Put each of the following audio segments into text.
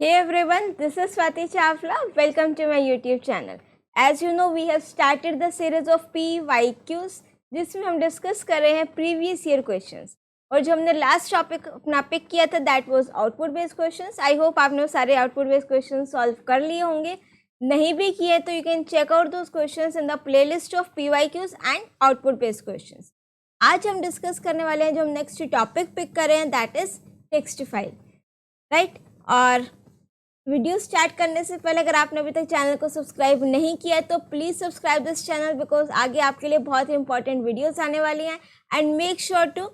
Hey everyone, this is Swati Chawla. Welcome to my YouTube channel. As you know, we have started the series of PYQs जिसमें हम discuss कर रहे हैं previous year questions और जो हमने last topic अपना पिक किया था that was output based questions. I hope आपने सारे आउटपुट बेस्ड क्वेश्चंस सॉल्व कर लिए होंगे. नहीं भी किए तो you can check out those questions in the playlist of PYQs and output based questions. आज हम डिस्कस करने वाले हैं जो हम नेक्स्ट टॉपिक पिक कर रहे हैं that is text file, right. और वीडियो स्टार्ट करने से पहले अगर आपने अभी तक चैनल को सब्सक्राइब नहीं किया है तो please subscribe this channel because आगे आपके लिए बहुत ही इंपॉर्टेंट वीडियोस आने वाली हैं. And make sure to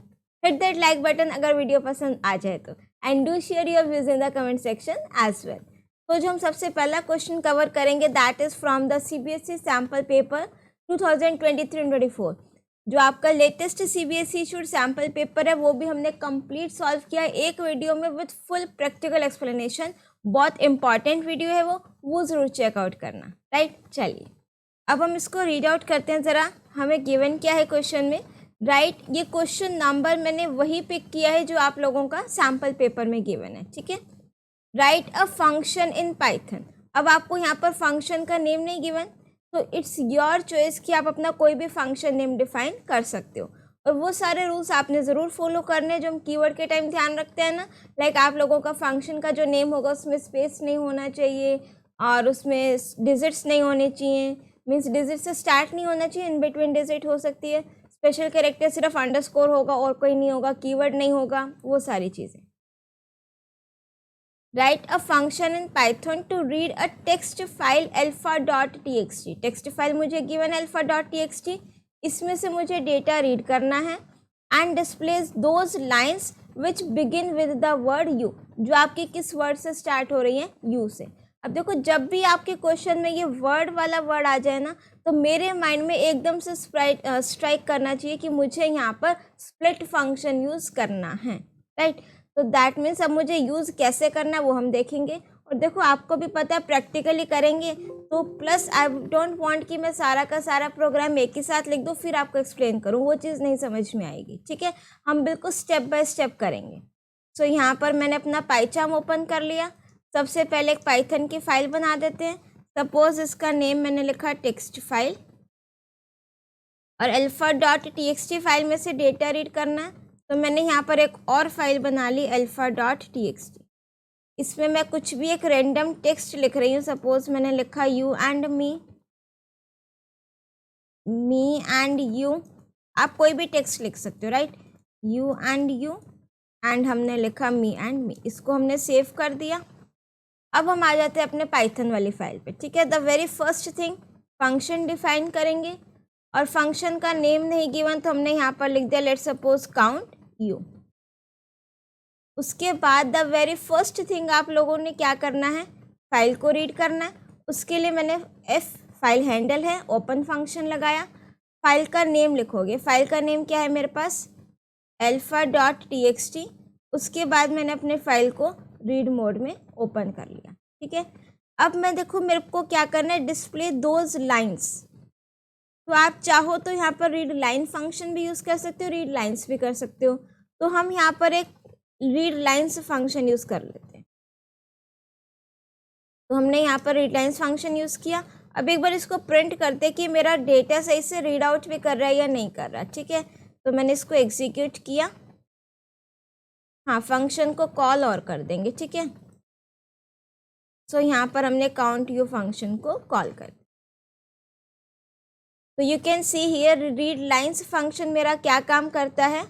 hit that like button अगर वीडियो पसंद आ जाए तो. And do share your views in the comment section as well. तो जो हम सबसे पहला क्वेश्चन कवर करेंगे that is from the CBSE sample paper 2023-24. जो आपका latest CBSE issued sample paper है वो भी हमने कंप्लीट सॉल्व किया एक वीडियो में विद फुल प्रैक्टिकल एक्सप्लेनेशन. बहुत इंपॉर्टेंट वीडियो है वो ज़रूर चेकआउट करना, राइट. चलिए अब हम इसको रीड आउट करते हैं ज़रा. हमें गिवन क्या है क्वेश्चन में, राइट. ये क्वेश्चन नंबर मैंने वही पिक किया है जो आप लोगों का सैम्पल पेपर में गिवन है, ठीक है. Write a function in Python. अब आपको यहाँ पर फंक्शन का नेम नहीं गिवन तो इट्स योर चॉइस कि आप अपना कोई भी फंक्शन नेम डिफाइन कर सकते हो. और वो सारे रूल्स आपने ज़रूर फॉलो करने जो हम कीवर्ड के टाइम ध्यान रखते हैं ना. लाइक आप लोगों का फंक्शन का जो नेम होगा उसमें स्पेस नहीं होना चाहिए और उसमें डिजिट्स नहीं होने चाहिए. मीन्स डिजिट से स्टार्ट नहीं होना चाहिए, इन बिटवीन डिजिट हो सकती है. स्पेशल कैरेक्टर सिर्फ अंडरस्कोर होगा और कोई नहीं होगा, कीवर्ड नहीं होगा, वो सारी चीज़ें. Write a function in Python to read a text file alpha.txt. Text file मुझे गिवन alpha.txt. इसमें से मुझे डेटा रीड करना है and displays those lines which begin with the word you. जो आपके किस वर्ड से स्टार्ट हो रही हैं, यू से. अब देखो जब भी आपके क्वेश्चन में ये वर्ड वाला वर्ड आ जाए ना तो मेरे माइंड में एकदम से स्ट्राइक करना चाहिए कि मुझे यहाँ पर स्प्लिट फंक्शन यूज़ करना है, राइट. तो दैट मीन्स अब मुझे यूज़ कैसे करना है वो हम देखेंगे. और देखो आपको भी पता है प्रैक्टिकली करेंगे तो प्लस आई डोंट वांट कि मैं सारा का सारा प्रोग्राम एक ही साथ लिख दूँ फिर आपको एक्सप्लेन करूँ, वो चीज़ नहीं समझ में आएगी, ठीक है. हम बिल्कुल स्टेप बाय स्टेप करेंगे. सो यहाँ पर मैंने अपना पाइचार्म ओपन कर लिया. सबसे पहले एक पाइथन की फाइल बना देते हैं. सपोज इसका नेम मैंने लिखा टेक्स्ट फाइल और alpha.txt फाइल में से डेटा रीड करना है. तो मैंने यहाँ पर एक और फाइल बना ली alpha.txt. इसमें मैं कुछ भी एक रैंडम टेक्स्ट लिख रही हूँ. सपोज मैंने लिखा you and me and you. आप कोई भी टेक्स्ट लिख सकते हो, राइट. यू एंड हमने लिखा मी एंड मी. इसको हमने सेव कर दिया. अब हम आ जाते हैं अपने पाइथन वाली फाइल पे, ठीक है. The very first thing function define करेंगे और फंक्शन का नेम नहीं गिवन तो हमने यहाँ पर लिख दिया लेट्स सपोज काउंट यू. उसके बाद द वेरी फर्स्ट थिंग आप लोगों ने क्या करना है, फाइल को रीड करना है. उसके लिए मैंने एफ फाइल हैंडल है ओपन फंक्शन लगाया. फाइल का नेम लिखोगे. फाइल का नेम क्या है मेरे पास, alpha.txt. उसके बाद मैंने अपने फाइल को रीड मोड में ओपन कर लिया, ठीक है. अब मैं देखो मेरे को क्या करना है, डिस्प्ले दोज लाइन्स. तो आप चाहो तो यहाँ पर रीड लाइन फंक्शन भी यूज़ कर सकते हो, रीड लाइन्स भी कर सकते हो. तो हम यहाँ पर एक रीड लाइन्स फंक्शन यूज़ कर लेते हैं. तो हमने यहाँ पर रीड लाइन्स फंक्शन यूज़ किया. अब एक बार इसको प्रिंट करते कि मेरा डेटा सही से रीड आउट भी कर रहा है या नहीं कर रहा, ठीक है. तो मैंने इसको एग्जीक्यूट किया. हाँ, फंक्शन को कॉल और कर देंगे, ठीक है. सो यहाँ पर हमने काउंट यू फंक्शन को कॉल कर. तो you can see here read lines function मेरा क्या काम करता है,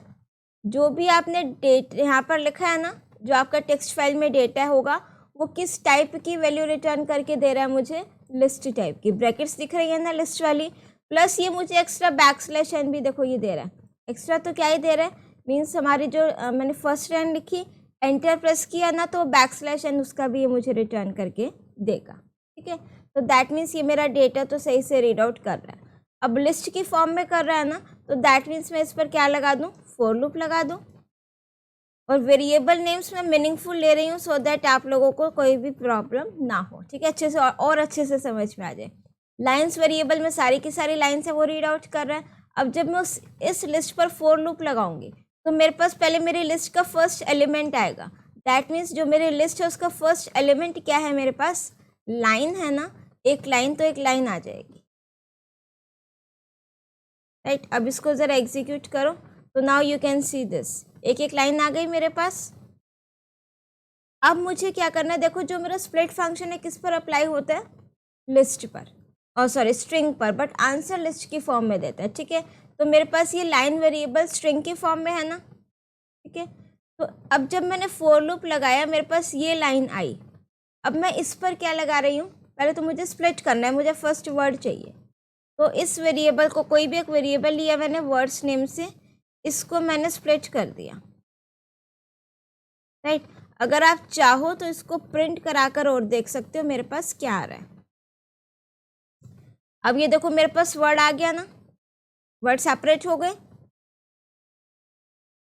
जो भी आपने डेट यहाँ पर लिखा है ना, जो आपका टेक्स्ट फाइल में डेटा होगा वो किस टाइप की वैल्यू रिटर्न करके दे रहा है मुझे, लिस्ट टाइप की. ब्रैकेट्स दिख रही है ना लिस्ट वाली, प्लस ये मुझे एक्स्ट्रा बैकस्लैश एन भी देखो ये दे रहा है. एक्स्ट्रा तो क्या ही दे रहा है, मीन्स हमारी जो मैंने फर्स्ट लाइन लिखी एंटर प्रेस किया ना तो बैकस्लैश एन उसका भी ये मुझे रिटर्न करके देगा, ठीक है. तो दैट मीन्स ये मेरा डेटा तो सही से रीड आउट कर रहा है. अब लिस्ट की फॉर्म में कर रहा है ना तो दैट मीन्स मैं इस पर क्या लगा दूँ, फॉर लूप लगा दूँ. और वेरिएबल नेम्स मैं मीनिंगफुल ले रही हूँ सो दैट आप लोगों को कोई भी प्रॉब्लम ना हो, ठीक है. अच्छे से और अच्छे से समझ में आ जाए. लाइन्स वेरिएबल में सारी की सारी लाइन्स है वो रीड आउट कर रहा है. अब जब मैं इस लिस्ट पर फॉर लूप लगाऊंगी तो मेरे पास पहले मेरी लिस्ट का फर्स्ट एलिमेंट आएगा दैट मीन्स जो मेरी लिस्ट है उसका फर्स्ट एलिमेंट क्या है, मेरे पास लाइन है ना, एक लाइन, तो एक लाइन आ जाएगी, राइट। अब इसको ज़रा एग्जीक्यूट करो तो now you can see this, एक एक लाइन आ गई मेरे पास। अब मुझे क्या करना है, देखो जो मेरा स्प्लिट फंक्शन है किस पर अप्लाई होता है, लिस्ट पर, और सॉरी स्ट्रिंग पर, बट आंसर लिस्ट की फॉर्म में देता है, ठीक है। तो मेरे पास ये लाइन वेरिएबल स्ट्रिंग की फॉर्म में है ना, ठीक है। तो अब जब मैंने फॉर लूप लगाया मेरे पास ये लाइन आई, अब मैं इस पर क्या लगा रही हूँ, पहले तो मुझे स्प्लिट करना है, मुझे फर्स्ट वर्ड चाहिए। तो इस वेरिएबल को, कोई भी एक वेरिएबल लिया मैंने वर्ड्स नेम से, इसको मैंने स्प्लिट कर दिया, राइट। अगर आप चाहो तो इसको प्रिंट कराकर और देख सकते हो मेरे पास क्या आ रहा है। अब ये देखो मेरे पास वर्ड आ गया ना, वर्ड सेपरेट हो गए।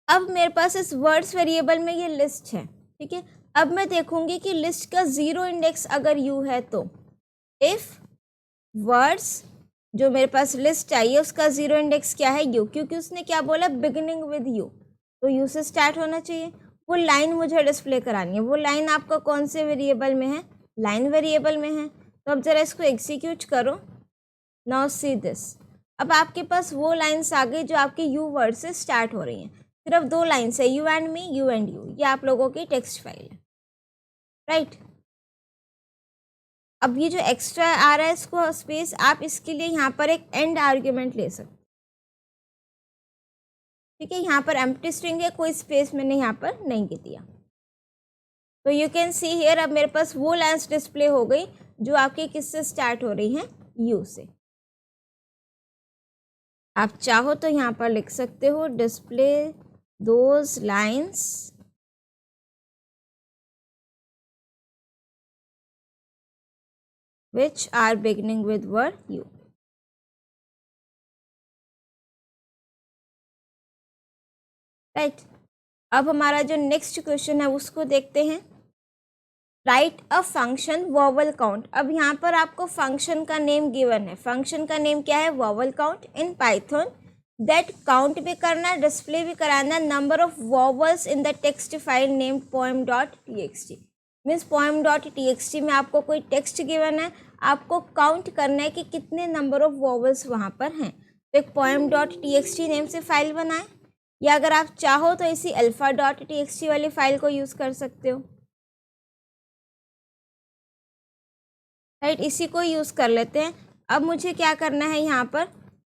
अब मेरे पास इस वर्ड्स वेरिएबल में ये लिस्ट है, ठीक है। अब मैं देखूंगी कि लिस्ट का 0 इंडेक्स अगर यू है तो इफ वर्ड्स जो मेरे पास लिस्ट चाहिए उसका 0 इंडेक्स क्या है, यू, क्योंकि उसने क्या बोला, बिगिनिंग विद यू, तो यू से स्टार्ट होना चाहिए। वो लाइन मुझे डिस्प्ले करानी है, वो लाइन आपका कौन से वेरिएबल में है, लाइन वेरिएबल में है। तो अब ज़रा इसको एग्जीक्यूट करो, नाउ सी दिस, अब आपके पास वो लाइन्स आ गई जो आपके यू वर्ड से स्टार्ट हो रही हैं। सिर्फ 2 लाइन्स है, you and me, you and you, ये आप लोगों की टेक्स्ट फाइल है, राइट। अब ये जो एक्स्ट्रा आ रहा है इसको स्पेस, आप इसके लिए यहाँ पर एक एंड आर्ग्यूमेंट ले सकते, ठीक है। यहाँ पर एम्प्टी स्ट्रिंग है, कोई स्पेस मैंने यहाँ पर नहीं दिया। तो यू कैन सी हियर, अब मेरे पास वो लाइन्स डिस्प्ले हो गई जो आपके किससे स्टार्ट हो रही हैं, यू से। आप चाहो तो यहाँ पर लिख सकते हो display those lines which are beginning with word you, right. अब हमारा जो नेक्स्ट क्वेश्चन है उसको देखते हैं। Right a function vowel count. अब यहाँ पर आपको फंक्शन का नेम गिवन है, फंक्शन का नेम क्या है, vowel count in Python, that count भी करना, डिस्प्ले भी कराना number of vowels in the text file name poem.txt। Means poem.txt में आपको कोई टेक्स्ट गिवन है, आपको काउंट करना है कि कितने नंबर ऑफ वॉवल्स वहाँ पर हैं। तो एक poem.txt नेम से फाइल बनाएं, या अगर आप चाहो तो इसी alpha.txt वाली फाइल को यूज़ कर सकते हो, राइट। इसी को यूज़ कर लेते हैं। अब मुझे क्या करना है, यहाँ पर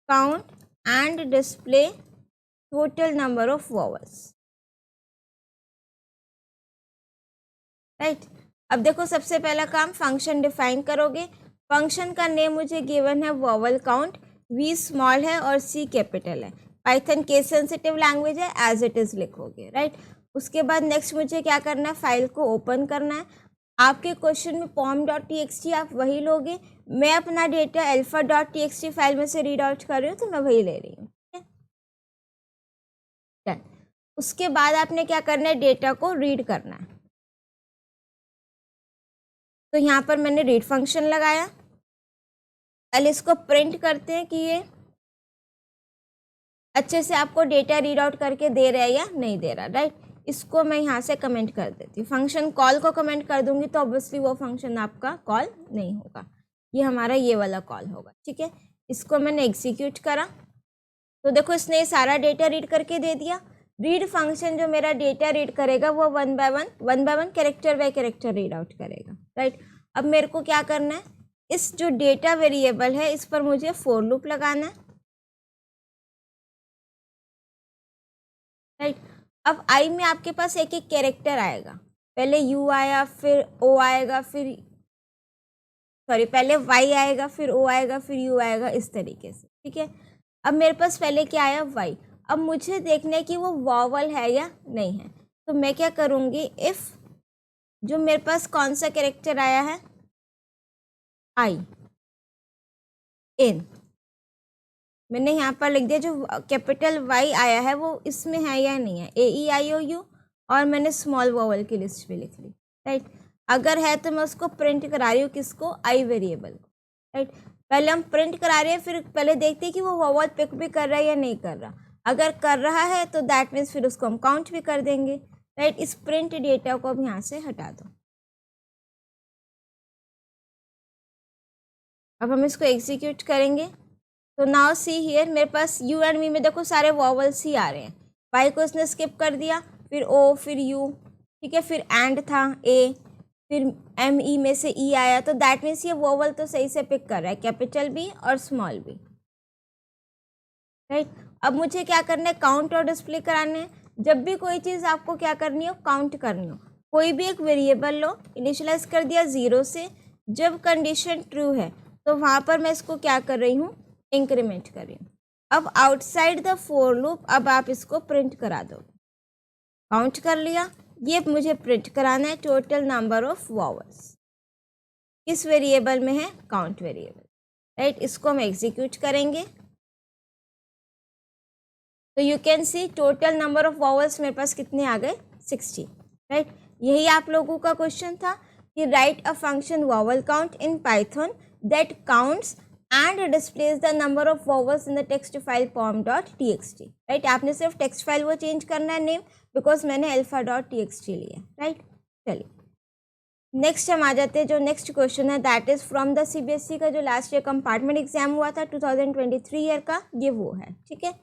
count and display total number of vowels, right. अब देखो सबसे पहला काम, फंक्शन डिफाइन करोगे। फंक्शन का नेम मुझे गिवन है वॉवल काउंट, वी स्मॉल है और सी कैपिटल है। पाइथन केस सेंसिटिव लैंग्वेज है, एज इट इज़ लिखोगे, राइट। उसके बाद नेक्स्ट मुझे क्या करना है, फाइल को ओपन करना है। आपके क्वेश्चन में poem.txt आप वही लोगे, मैं अपना डेटा alpha.txt फाइल में से रीड आउट कर रही हूँ तो मैं वही ले रही हूँ, ठीक है। उसके बाद आपने क्या करना है, डेटा को रीड करना है। तो यहाँ पर मैंने रीड फंक्शन लगाया। पहले इसको प्रिंट करते हैं कि ये अच्छे से आपको डेटा रीड आउट करके दे रहा है या नहीं दे रहा, राइट। इसको मैं यहाँ से कमेंट कर देती हूँ। फंक्शन कॉल को कमेंट कर दूंगी तो ऑब्वियसली वो फंक्शन आपका कॉल नहीं होगा, ये हमारा ये वाला कॉल होगा, ठीक है। इसको मैंने एग्जीक्यूट करा तो देखो इसने सारा डेटा रीड करके दे दिया। रीड फंक्शन जो मेरा डेटा रीड करेगा वो one by one character bye character read out करेगा, राइट। अब मेरे को क्या करना है, इस जो डेटा वेरिएबल है इस पर मुझे फॉर लूप लगाना है, राइट। अब आई में आपके पास एक एक कैरेक्टर आएगा, पहले यू आया, फिर ओ आएगा, फिर सॉरी पहले वाई आएगा, फिर ओ आएगा, फिर यू आएगा, इस तरीके से, ठीक है। अब मेरे पास पहले क्या आया, वाई। अब मुझे देखना है कि वो वॉवल है या नहीं है, तो मैं क्या करूँगी, इफ़ जो मेरे पास कौन सा कैरेक्टर आया है, आई, इन, मैंने यहाँ पर लिख दिया जो कैपिटल वाई आया है वो इसमें है या नहीं है, AEIOU, और मैंने स्मॉल वॉवल की लिस्ट भी लिख ली, राइट। अगर है तो मैं उसको प्रिंट करा रही हूँ, किसको, आई वेरिएबल को, राइट। पहले हम प्रिंट करा रहे हैं, फिर पहले देखते हैं कि वो वॉवल पिक भी कर रहा है या नहीं कर रहा। अगर कर रहा है तो दैट मीन्स फिर उसको हम काउंट भी कर देंगे, राइट। इस प्रिंट डेटा को अब यहाँ से हटा दो। अब हम इसको एग्जीक्यूट करेंगे तो नाउ सी हियर, मेरे पास यू एंड मी में देखो सारे वॉवल्स ही आ रहे हैं। वाई को इसने स्किप कर दिया, फिर ओ, फिर यू, ठीक है, फिर एंड था ए, फिर एम ई में से ई आया, तो दैट मीन्स ये वोवल तो सही से पिक कर रहा है, कैपिटल बी और स्मॉल बी, राइट। अब मुझे क्या करना है, काउंट और डिस्प्ले कराने हैं। जब भी कोई चीज़ आपको क्या करनी हो, काउंट करनी हो, कोई भी एक वेरिएबल लो, इनिशियलाइज कर दिया 0 से, जब कंडीशन ट्रू है तो वहाँ पर मैं इसको क्या कर रही हूँ, इंक्रीमेंट कर रही हूँ। अब आउटसाइड द फोर लूप अब आप इसको प्रिंट करा दो। काउंट कर लिया, ये मुझे प्रिंट कराना है टोटल नंबर ऑफ वॉवल्स। किस वेरिएबल में है, काउंट वेरिएबल, राइट। इसको हम एग्जीक्यूट करेंगे तो you can see total number of vowels मेरे पास कितने आ गए, 60, राइट। यही आप लोगों का क्वेश्चन था कि right a function vowel count in Python that counts and displays the number of vowels in the text file pom.txt, right. आपने सिर्फ टेक्स्ट फाइल वो चेंज करना है नेम, बिकॉज मैंने alpha.txt लिया, राइट। चलिए नेक्स्ट हम आ जाते हैं, जो नेक्स्ट क्वेश्चन है that is from the CBSE का जो लास्ट ईयर कंपार्टमेंट एग्जाम हुआ था 2023 ईयर का, ये वो है, ठीक है।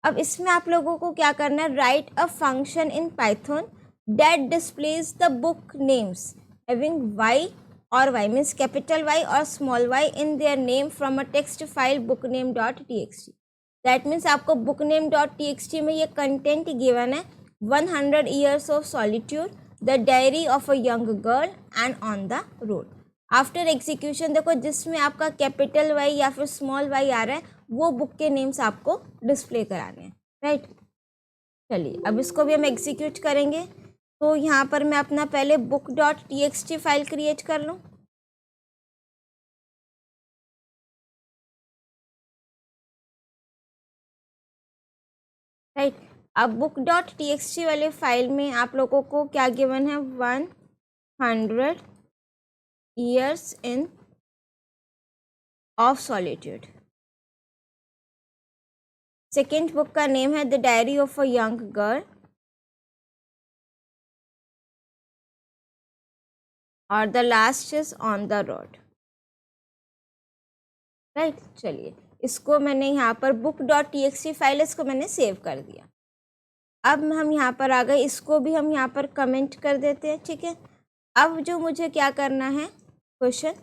अब इसमें आप लोगों को क्या करना है, write a function in Python that displays the book names having Y और वाई मीन्स कैपिटल वाई और small Y in their name from a text file bookname.txt। That means आपको bookname.txt में ये कंटेंट गिवन है, 100 years of solitude, the diary of a young girl and on the road. After execution देखो जिसमें आपका capital Y या फिर small Y आ रहा है वो बुक के नेम्स आपको डिस्प्ले कराने हैं, राइट। चलिए अब इसको भी हम एग्जीक्यूट करेंगे तो यहाँ पर मैं अपना पहले book.txt फाइल क्रिएट कर लूँ। राइट, अब book.txt वाले फाइल में आप लोगों को क्या गिवन है, 100 years in of solitude। Second book का नेम है the diary of a young girl और the last is on the road, right. चलिए इसको मैंने यहाँ पर book.txt फाइल इसको मैंने सेव कर दिया। अब हम यहाँ पर आ गए, इसको भी हम यहाँ पर कमेंट कर देते हैं, ठीक है। अब जो मुझे क्या करना है, question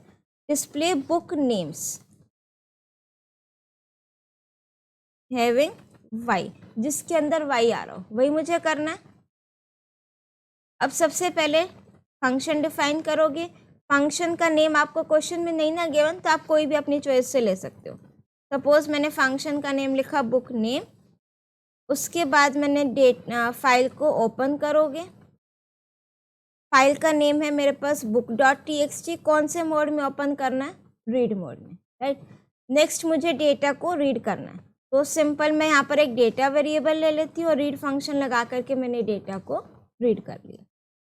display book names having Y, जिसके अंदर वाई आ रहा हो वही मुझे करना है। अब सबसे पहले फंक्शन डिफाइन करोगे, फंक्शन का नेम आपको क्वेश्चन में नहीं ना गिवन तो आप कोई भी अपनी चॉइस से ले सकते हो। सपोज मैंने फंक्शन का नेम लिखा बुक नेम, उसके बाद मैंने फाइल को ओपन करोगे, फाइल का नेम है मेरे पास book.txt, कौन से मोड में ओपन करना है, रीड मोड में, राइट। नेक्स्ट मुझे डेटा को रीड करना है तो सिंपल मैं यहाँ पर एक डेटा वेरिएबल ले लेती हूँ और रीड फंक्शन लगा करके मैंने डेटा को रीड कर लिया।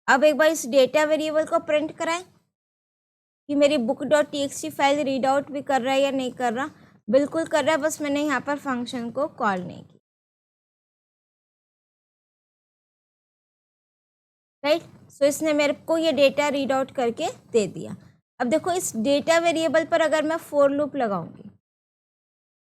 अब एक बार इस डेटा वेरिएबल को प्रिंट कराएं कि मेरी book.txt फाइल रीड आउट भी कर रहा है या नहीं कर रहा, बिल्कुल कर रहा है, बस मैंने यहाँ पर फंक्शन को कॉल नहीं किया, राइट। सो इसने मेरे को ये डेटा रीड आउट करके दे दिया। अब देखो इस डेटा वेरिएबल पर अगर मैं फोर लूप लगाऊंगी,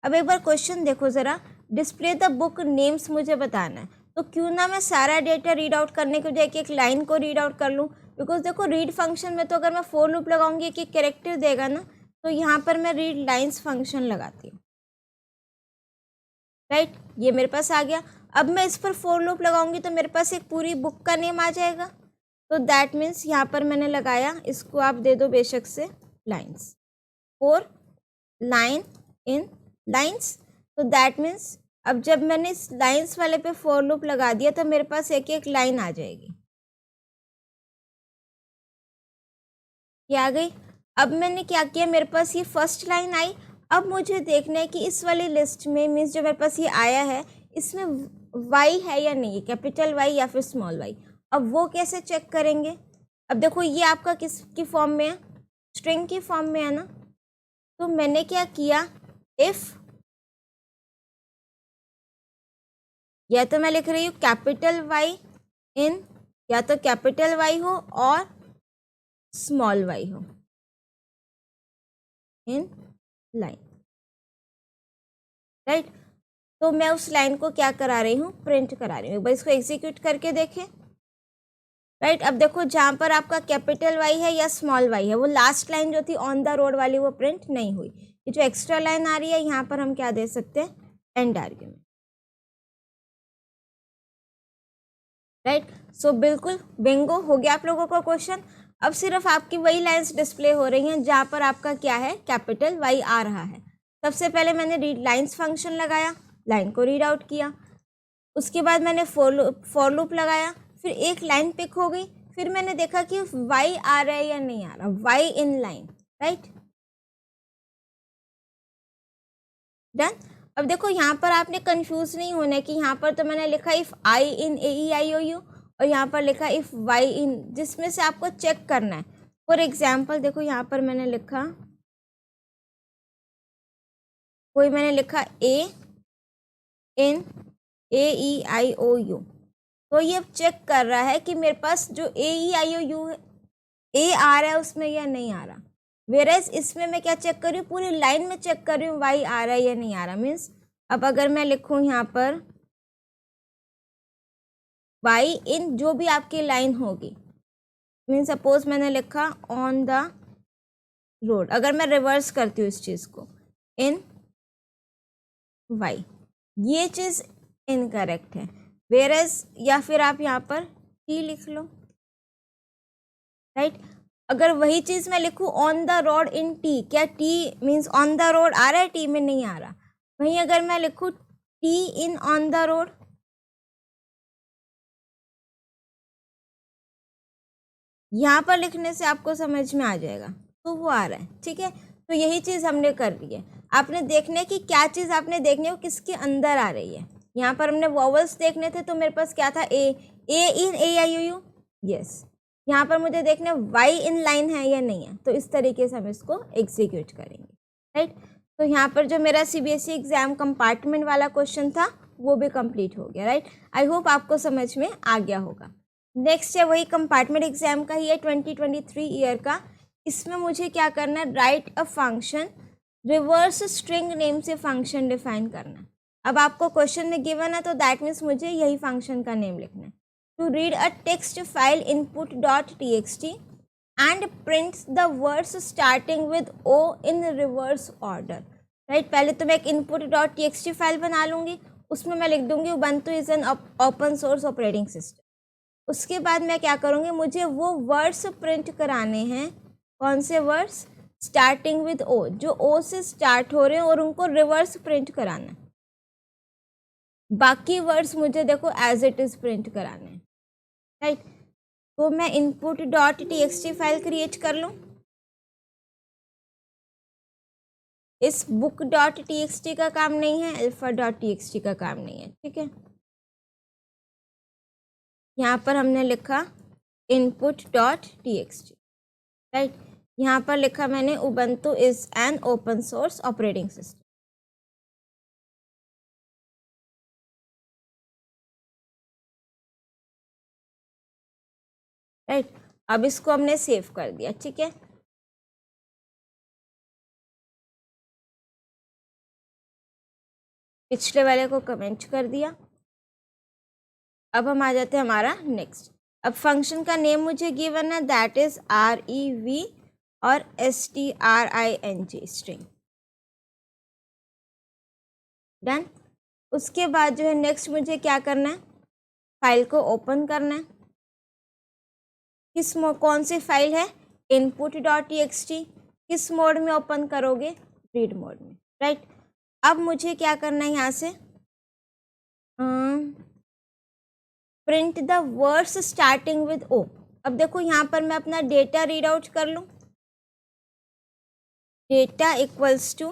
अब एक बार क्वेश्चन देखो ज़रा, डिस्प्ले द बुक नेम्स मुझे बताना है तो क्यों ना मैं सारा डेटा रीड आउट करने के बजाय एक लाइन को रीड आउट कर लूँ, बिकॉज देखो रीड फंक्शन में तो अगर मैं फोर लूप लगाऊंगी एक कैरेक्टर देगा ना, तो यहाँ पर मैं रीड लाइन्स फंक्शन लगाती हूँ, राइट। ये मेरे पास आ गया। अब मैं इस पर फोर लूप लगाऊंगी तो मेरे पास एक पूरी बुक का नेम आ जाएगा, तो दैट मीन्स यहाँ पर मैंने लगाया, इसको आप दे दो बेशक से lines, four line in lines, तो दैट मीन्स अब जब मैंने इस लाइन्स वाले पे फोर लूप लगा दिया तो मेरे पास एक एक लाइन आ जाएगी, ये आ गई। अब मैंने क्या किया, मेरे पास ये फर्स्ट लाइन आई, अब मुझे देखना है कि इस वाली लिस्ट में मीन्स जो मेरे पास ये आया है इसमें वाई है या नहीं, कैपिटल वाई या फिर स्मॉल वाई। अब वो कैसे चेक करेंगे, अब देखो ये आपका किसकी फॉर्म में है, स्ट्रिंग की फॉर्म में है ना, तो मैंने क्या किया, इफ या तो मैं लिख रही हूँ कैपिटल वाई इन या तो कैपिटल वाई हो और स्मॉल वाई हो इन लाइन, राइट। तो मैं उस लाइन को क्या करा रही हूँ, प्रिंट करा रही हूँ। एक बार इसको एग्जीक्यूट करके देखें, राइट। अब देखो जहाँ पर आपका कैपिटल वाई है या स्मॉल वाई है, वो लास्ट लाइन जो थी ऑन द रोड वाली वो प्रिंट नहीं हुई। ये जो एक्स्ट्रा लाइन आ रही है यहाँ पर हम क्या दे सकते हैं, एंड आर्ग्यूमेंट, राइट। सो बिल्कुल बिंगो हो गया आप लोगों का क्वेश्चन। अब सिर्फ आपकी वही लाइंस डिस्प्ले हो रही हैं जहाँ पर आपका क्या है, कैपिटल वाई आ रहा है। सबसे पहले मैंने रीड लाइंस फंक्शन लगाया, लाइन को रीड आउट किया, उसके बाद मैंने फॉर लूप लगाया, फिर एक लाइन पिक हो गई, फिर मैंने देखा कि वाई आ रहा है या नहीं आ रहा, Y in line, right, done. अब देखो यहाँ पर आपने कंफ्यूज नहीं होना है कि यहाँ पर तो मैंने लिखा if I in A E I O you और यहाँ पर लिखा इफ वाई इन, जिसमें से आपको चेक करना है। फॉर एग्जाम्पल देखो यहाँ पर मैंने लिखा, कोई मैंने लिखा ए इन ए ई आई ओ यू, तो ये चेक कर रहा है कि मेरे पास जो ए ई आई ओ यू ए आ रहा है उसमें या नहीं आ रहा। वेरएज इसमें मैं क्या चेक कर रही हूँ, पूरी लाइन में चेक कर रही हूँ वाई आ रहा है या नहीं आ रहा। मीन्स अब अगर मैं लिखूँ यहाँ पर वाई इन जो भी आपकी लाइन होगी, मीन्स सपोज मैंने लिखा ऑन द रोड, अगर मैं रिवर्स करती हूँ इस चीज़ को, इन वाई, ये चीज़ इनकरेक्ट है। वेरएज या फिर आप यहाँ पर टी लिख लो, राइट। अगर वही चीज़ मैं लिखूँ on the road in T, क्या T means on the road आ रहा है, टी में नहीं आ रहा। वहीं अगर मैं लिखूँ T in on the road, यहाँ पर लिखने से आपको समझ में आ जाएगा, तो वो आ रहा है, ठीक है। तो यही चीज़ हमने कर ली है। आपने देखने की क्या चीज़ आपने देखनी है, वो किसके अंदर आ रही है। यहाँ पर हमने वॉवल्स देखने थे, तो मेरे पास क्या था, ए इन ए आई यू यू, यस। यहाँ पर मुझे देखना वाई इन लाइन है या नहीं है, तो इस तरीके से हम इसको एग्जीक्यूट करेंगे, राइट। तो यहाँ पर जो मेरा CBSE एग्जाम कंपार्टमेंट वाला क्वेश्चन था वो भी कंप्लीट हो गया, राइट। आई होप आपको समझ में आ गया होगा। नेक्स्ट है वही कंपार्टमेंट एग्जाम का ही है, 2023 ईयर का। इसमें मुझे क्या करना है, write a function, reverse string name से फंक्शन डिफाइन करना है। अब आपको क्वेश्चन में गिवन है तो दैट मीन्स मुझे यही फंक्शन का नेम लिखना है। To read a text file input.txt and print the words starting with O in reverse order, right. पहले तो मैं एक input.txt फाइल बना लूँगी, उसमें मैं लिख दूँगी ubuntu is an open source operating system. उसके बाद मैं क्या करूँगी, मुझे वो वर्ड्स प्रिंट कराने हैं, कौन से वर्ड्स, स्टार्टिंग विद O, जो O से स्टार्ट हो रहे हैं और उनको रिवर्स प्रिंट कराना है। बाकी वर्ड्स मुझे देखो एज इट इज़ प्रिंट कराने हैं, राइट। तो मैं input.txt फाइल क्रिएट कर लूँ। इस book.txt का काम नहीं है, alpha.txt का काम नहीं है, ठीक है। यहाँ पर हमने लिखा input.txt, राइट। यहाँ पर लिखा मैंने ubuntu is an open source operating system, right. अब इसको हमने सेव कर दिया, ठीक है। पिछले वाले को कमेंट कर दिया। अब हम आ जाते हैं हमारा नेक्स्ट। अब फंक्शन का नेम मुझे गिवन है, दैट इज REV और STRING, स्ट्रिंग, डन। उसके बाद जो है नेक्स्ट मुझे क्या करना है, फाइल को ओपन करना है। कौन सी फाइल है, input.txt। किस मोड में ओपन करोगे, रीड मोड में, राइट। अब मुझे क्या करना है, यहाँ से print the words starting with O। अब देखो यहाँ पर मैं अपना डेटा रीड आउट कर लूँ, data equals to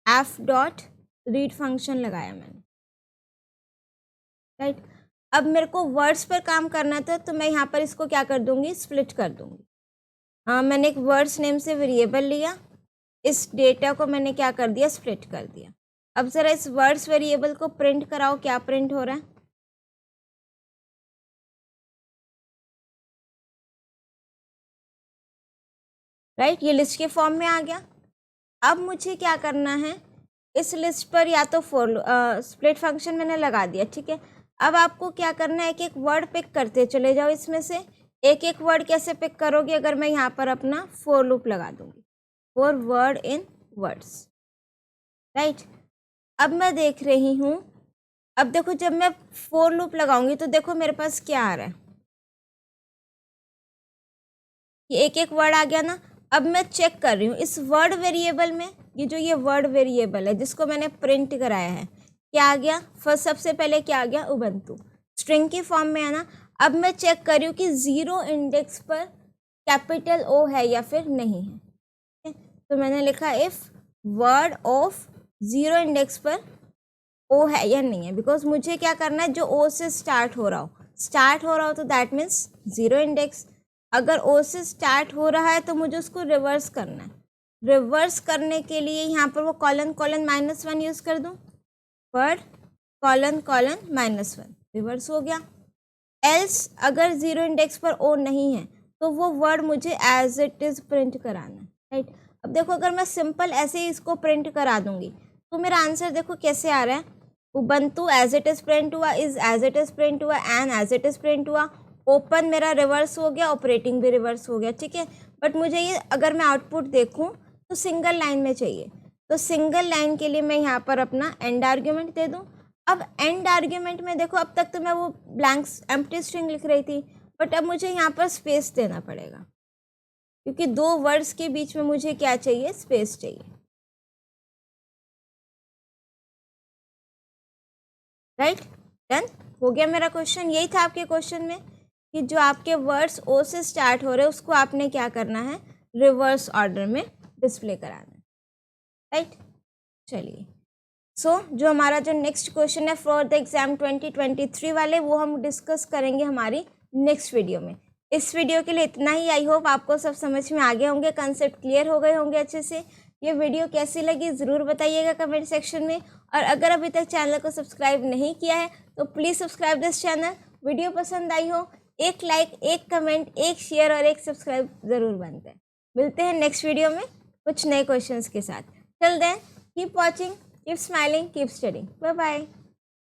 f.read function लगाया मैंने, राइट। अब मेरे को वर्ड्स पर काम करना था, तो मैं यहाँ पर इसको क्या कर दूँगी, स्प्लिट कर दूँगी। मैंने एक वर्ड्स नेम से वेरिएबल लिया, इस डेटा को मैंने क्या कर दिया, स्प्लिट कर दिया। अब ज़रा इस वर्ड्स वेरिएबल को प्रिंट कराओ, क्या प्रिंट हो रहा है, राइट, ये लिस्ट के फॉर्म में आ गया। अब मुझे क्या करना है, इस लिस्ट पर या तो स्प्लिट फंक्शन मैंने लगा दिया, ठीक है। अब आपको क्या करना है, एक एक वर्ड पिक करते चले जाओ इसमें से। एक एक वर्ड कैसे पिक करोगे, अगर मैं यहाँ पर अपना फॉर लूप लगा दूंगी, for word in words, right. अब मैं देख रही हूँ, अब देखो जब मैं फॉर लूप लगाऊंगी तो देखो मेरे पास क्या आ रहा है, ये एक एक वर्ड आ गया ना। अब मैं चेक कर रही हूँ इस वर्ड वेरिएबल में, ये वर्ड वेरिएबल है जिसको मैंने प्रिंट कराया है, क्या आ गया, फर्स्ट सबसे पहले क्या आ गया, उबंटू, स्ट्रिंग की फॉर्म में है ना। अब मैं चेक कर रही हूँ कि 0 इंडेक्स पर कैपिटल ओ है या फिर नहीं है, तो मैंने लिखा इफ वर्ड ऑफ 0 इंडेक्स पर ओ है या नहीं है, बिकॉज मुझे क्या करना है, जो ओ से स्टार्ट हो रहा हो तो दैट मीन्स 0 इंडेक्स। अगर ओ से स्टार्ट हो रहा है तो मुझे उसको रिवर्स करना है। रिवर्स करने के लिए यहाँ पर वो कॉलन -1 यूज़ कर दूँ, वर्ड कॉलन -1 रिवर्स हो गया। एल्स अगर 0 इंडेक्स पर ओ नहीं है तो वो वर्ड मुझे एज इट इज़ प्रिंट कराना है, राइट। अब देखो अगर मैं सिंपल ऐसे ही इसको प्रिंट करा दूंगी तो मेरा आंसर देखो कैसे आ रहा है, Ubuntu as it is print हुआ, is as it is print हुआ, an as it is print हुआ, ओपन मेरा रिवर्स हो गया, ऑपरेटिंग भी रिवर्स हो गया, ठीक है। बट मुझे ये अगर मैं आउटपुट देखूं तो सिंगल लाइन में चाहिए, तो सिंगल लाइन के लिए मैं यहाँ पर अपना एंड आर्ग्यूमेंट दे दूँ। अब एंड आर्ग्यूमेंट में देखो, अब तक तो मैं वो ब्लैंक एम्प्टी स्ट्रिंग लिख रही थी, बट अब मुझे यहाँ पर स्पेस देना पड़ेगा, क्योंकि 2 वर्ड्स के बीच में मुझे क्या चाहिए, स्पेस चाहिए, राइट। डन हो गया मेरा क्वेश्चन। यही था आपके क्वेश्चन में कि जो आपके वर्ड्स ओ से स्टार्ट हो रहे हैं उसको आपने क्या करना है, रिवर्स ऑर्डर में डिस्प्ले कराना है, राइट। चलिए, जो हमारा जो नेक्स्ट क्वेश्चन है फॉर द एग्जाम 2023 वाले, वो हम डिस्कस करेंगे हमारी नेक्स्ट वीडियो में। इस वीडियो के लिए इतना ही। आई होप आपको सब समझ में आ गए होंगे, कंसेप्ट क्लियर हो गए होंगे अच्छे से। ये वीडियो कैसी लगी ज़रूर बताइएगा कमेंट सेक्शन में, और अगर अभी तक चैनल को सब्सक्राइब नहीं किया है तो please subscribe this channel. Video पसंद आई हो, एक लाइक, एक कमेंट, एक शेयर और एक सब्सक्राइब ज़रूर बनते हैं। मिलते हैं नेक्स्ट वीडियो में कुछ नए क्वेश्चंस के साथ। Till then keep watching, keep smiling, keep studying. Bye bye.